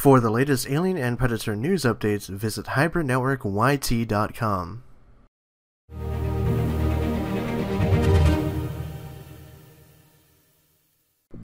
For the latest Alien and Predator news updates, visit hybridnetworkyt.com.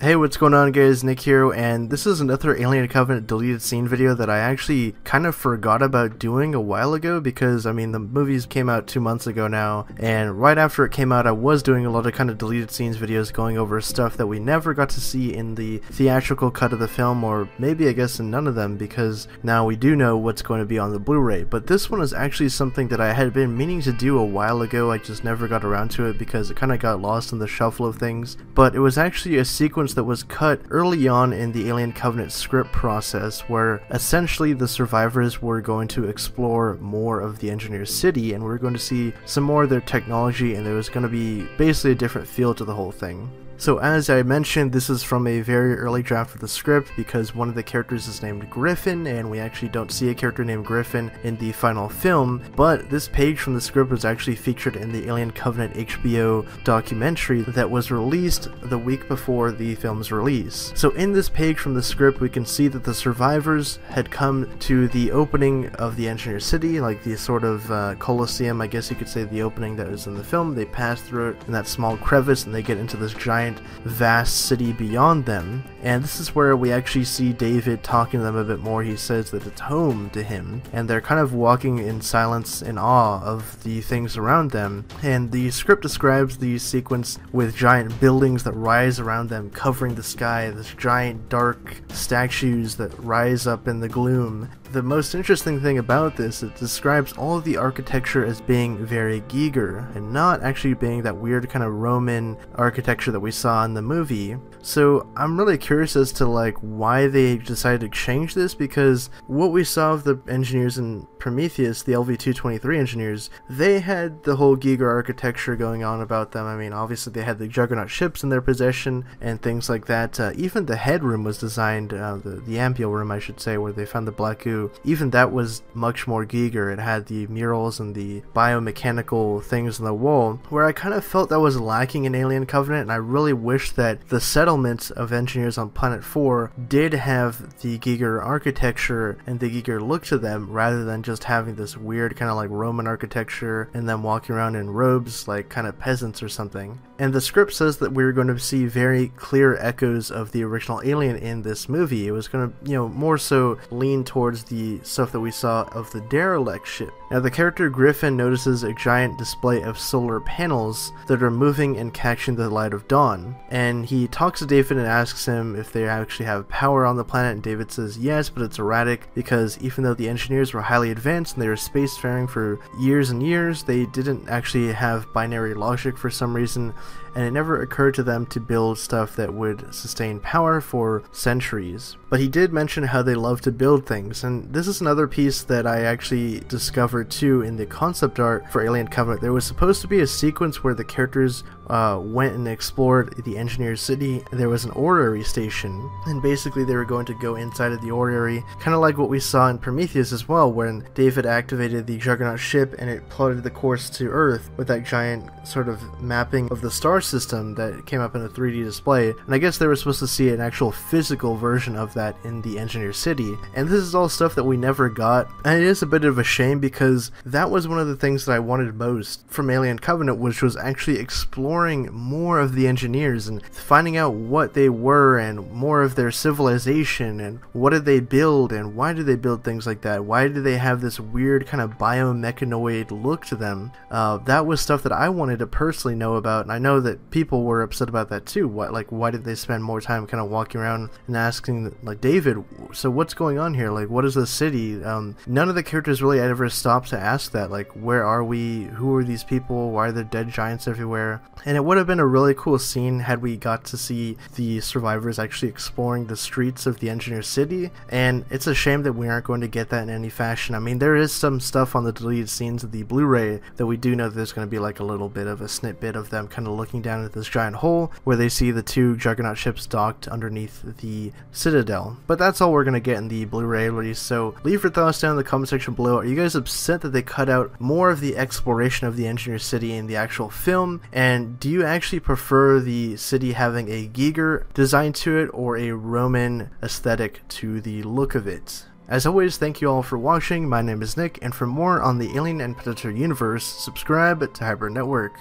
Hey, what's going on guys, Nick here, and this is another Alien Covenant deleted scene video that I actually kind of forgot about doing a while ago because, I mean, the movies came out 2 months ago now, and right after it came out I was doing a lot of kind of deleted scenes videos going over stuff that we never got to see in the theatrical cut of the film, or maybe I guess in none of them, because now we do know what's going to be on the Blu-ray. But this one is actually something that I had been meaning to do a while ago. I just never got around to it because it kind of got lost in the shuffle of things, but it was actually a sequence that was cut early on in the Alien Covenant script process, where essentially the survivors were going to explore more of the Engineer's City, and we were going to see some more of their technology, and there was going to be basically a different feel to the whole thing. So as I mentioned, this is from a very early draft of the script because one of the characters is named Griffin, and we actually don't see a character named Griffin in the final film, but this page from the script was actually featured in the Alien Covenant HBO documentary that was released the week before the film's release. So in this page from the script we can see that the survivors had come to the opening of the Engineer City, like the sort of Colosseum, I guess you could say, the opening that was in the film. They pass through it in that small crevice and they get into this giant vast city beyond them, and this is where we actually see David talking to them a bit more. He says that it's home to him, and they're kind of walking in silence and awe of the things around them, and the script describes the sequence with giant buildings that rise around them covering the sky, this giant dark statues that rise up in the gloom. The most interesting thing about this, it describes all of the architecture as being very Giger, and not actually being that weird kind of Roman architecture that we saw in the movie. So I'm really curious as to like why they decided to change this, because what we saw of the engineers in Prometheus, the LV-223 engineers, they had the whole Giger architecture going on about them. I mean, obviously they had the Juggernaut ships in their possession and things like that. Even the headroom was designed, the Ampiel room I should say, where they found the Black Goo. Even that was much more Giger. It had the murals and the biomechanical things on the wall, where I kind of felt that was lacking in Alien Covenant, and I really wish that the settlement of engineers on Planet 4 did have the Giger architecture and the Giger look to them, rather than just having this weird kind of like Roman architecture and them walking around in robes like kind of peasants or something. And the script says that we were going to see very clear echoes of the original Alien in this movie. It was going to, more so lean towards the stuff that we saw of the derelict ship. Now the character Griffin notices a giant display of solar panels that are moving and catching the light of dawn, and he talks to David and asks him if they actually have power on the planet, and David says yes, but it's erratic because even though the engineers were highly advanced and they were spacefaring for years and years, they didn't actually have binary logic for some reason, and it never occurred to them to build stuff that would sustain power for centuries. But he did mention how they love to build things, and this is another piece that I actually discovered too in the concept art for Alien Covenant. There was supposed to be a sequence where the characters went and explored the Engineer's City. There was an orrery station, and basically they were going to go inside of the orrery, kind of like what we saw in Prometheus as well, when David activated the Juggernaut ship and it plotted the course to Earth with that giant sort of mapping of the star system that came up in a 3D display. And I guess they were supposed to see an actual physical version of that in the Engineer's City, and this is all stuff that we never got, and it is a bit of a shame because that was one of the things that I wanted most from Alien Covenant, which was actually exploring more of the engineers and finding out what they were and more of their civilization and what did they build and why did they build things like that, why did they have this weird kind of biomechanoid look to them. That was stuff that I wanted to personally know about, and I know that people were upset about that too. Why did they spend more time kind of walking around and asking like, David, so what's going on here, like what is this city? None of the characters really ever stopped to ask that, like where are we, who are these people, why are there dead giants everywhere? And it would have been a really cool scene had we got to see the survivors actually exploring the streets of the Engineer City, and it's a shame that we aren't going to get that in any fashion. I mean, there is some stuff on the deleted scenes of the Blu-ray that we do know that there's going to be like a little bit of a snippet of them kind of looking down at this giant hole where they see the two Juggernaut ships docked underneath the Citadel. But that's all we're going to get in the Blu-ray release, so leave your thoughts down in the comment section below. Are you guys upset that they cut out more of the exploration of the Engineer City in the actual film, and do you actually prefer the city having a Giger design to it or a Roman aesthetic to the look of it? As always, thank you all for watching. My name is Nick, and for more on the Alien and Predator universe, subscribe to Hybrid Network.